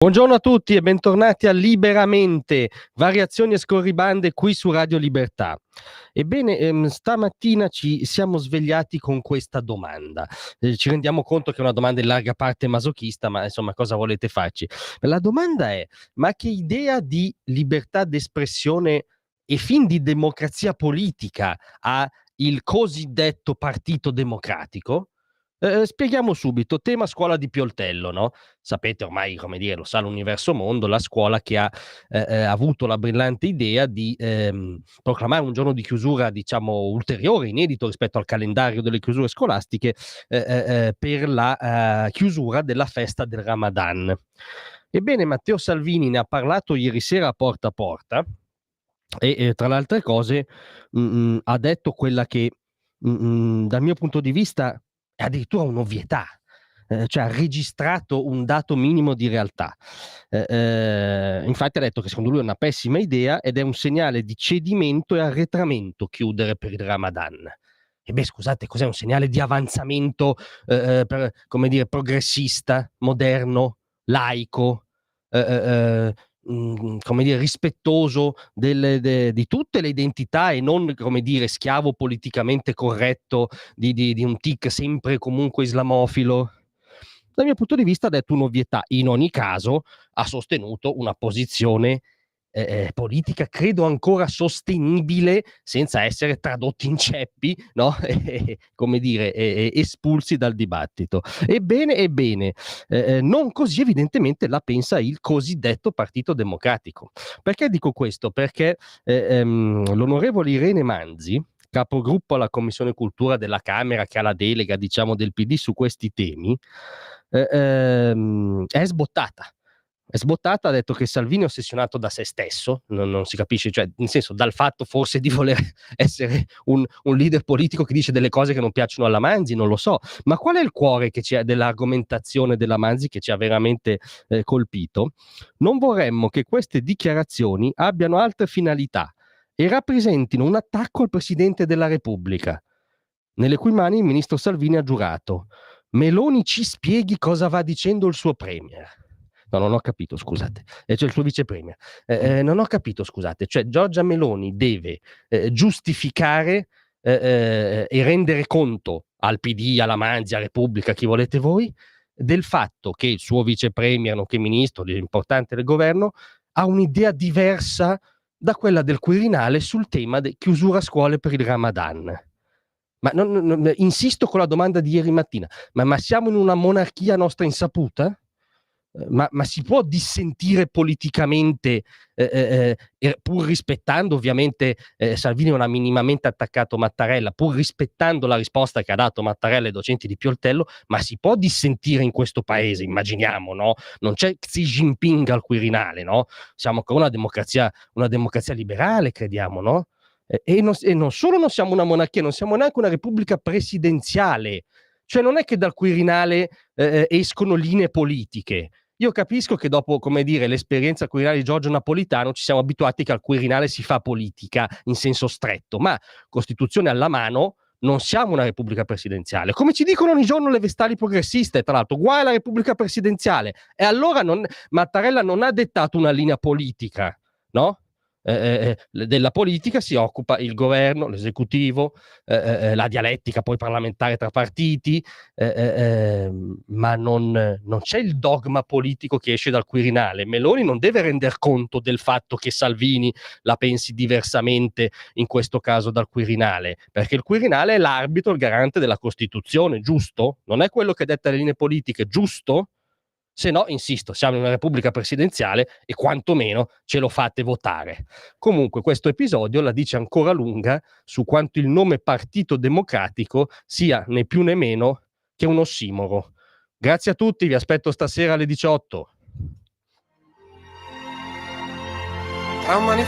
Buongiorno a tutti e bentornati a Liberamente, variazioni e scorribande qui su Radio Libertà. Ebbene, stamattina ci siamo svegliati con questa domanda. Ci rendiamo conto che è una domanda in larga parte masochista, ma insomma cosa volete farci? La domanda è: ma che idea di libertà d'espressione e fin di democrazia politica ha il cosiddetto Partito Democratico? Spieghiamo subito, tema scuola di Pioltello, no, sapete ormai, come dire, lo sa l'universo mondo, la scuola che ha avuto la brillante idea di proclamare un giorno di chiusura, diciamo, ulteriore, inedito rispetto al calendario delle chiusure scolastiche, per la chiusura della festa del Ramadan. Ebbene, Matteo Salvini ne ha parlato ieri sera a Porta e tra le altre cose, ha detto quella che, dal mio punto di vista è addirittura un'ovvietà, cioè ha registrato un dato minimo di realtà. Infatti ha detto che secondo lui è una pessima idea ed è un segnale di cedimento e arretramento chiudere per il Ramadan. E beh, scusate, cos'è un segnale di avanzamento, per come dire, progressista, moderno, laico, come dire, rispettoso di tutte le identità e non, come dire, schiavo politicamente corretto di un tic sempre e comunque islamofilo? Dal mio punto di vista ha detto un'ovvietà. In ogni caso ha sostenuto una posizione, politica credo ancora sostenibile, senza essere tradotti in ceppi, no, come dire, espulsi dal dibattito. Ebbene, non così evidentemente la pensa il cosiddetto Partito Democratico. Perché dico questo? Perché, l'onorevole Irene Manzi, capogruppo alla Commissione Cultura della Camera, che ha la delega, diciamo, del PD su questi temi, è sbottata. È sbottata, ha detto che Salvini è ossessionato da se stesso, non si capisce, cioè nel senso, dal fatto forse di voler essere un leader politico che dice delle cose che non piacciono alla Manzi, non lo so. Ma qual è il cuore che ci ha dell'argomentazione della Manzi che ci ha veramente, colpito? Non vorremmo che queste dichiarazioni abbiano altre finalità e rappresentino un attacco al Presidente della Repubblica, nelle cui mani il ministro Salvini ha giurato. Meloni ci spieghi cosa va dicendo il suo premier. No, non ho capito, scusate. Cioè il suo vice premier. Non ho capito, scusate. Cioè Giorgia Meloni deve giustificare e rendere conto al PD, alla Manzi, a Repubblica, chi volete voi, del fatto che il suo vice premier, nonché ministro importante del governo, ha un'idea diversa da quella del Quirinale sul tema de chiusura scuole per il Ramadan. Ma insisto con la domanda di ieri mattina: ma siamo in una monarchia a nostra insaputa? Ma si può dissentire politicamente, pur rispettando ovviamente, Salvini non ha minimamente attaccato Mattarella, pur rispettando la risposta che ha dato Mattarella ai docenti di Pioltello, ma si può dissentire in questo paese, immaginiamo, no, non c'è Xi Jinping al Quirinale, no, siamo ancora una democrazia liberale crediamo, no, e non solo non siamo una monarchia, non siamo neanche una repubblica presidenziale, cioè non è che dal Quirinale, escono linee politiche. Io capisco che dopo, come dire, l'esperienza Quirinale di Giorgio Napolitano ci siamo abituati che al Quirinale si fa politica in senso stretto, ma Costituzione alla mano non siamo una repubblica presidenziale. Come ci dicono ogni giorno le vestali progressiste, tra l'altro, guai alla repubblica presidenziale. E allora Mattarella non ha dettato una linea politica, no? Della politica si occupa il governo, l'esecutivo, la dialettica poi parlamentare tra partiti, ma non c'è il dogma politico che esce dal Quirinale. Meloni non deve render conto del fatto che Salvini la pensi diversamente in questo caso dal Quirinale, perché il Quirinale è l'arbitro, il garante della Costituzione, giusto? Non è quello che detta le linee politiche, giusto? Se no, insisto, siamo in una repubblica presidenziale e quantomeno ce lo fate votare. Comunque questo episodio la dice ancora lunga su quanto il nome Partito Democratico sia né più né meno che un ossimoro. Grazie a tutti, vi aspetto stasera alle 18. Tra un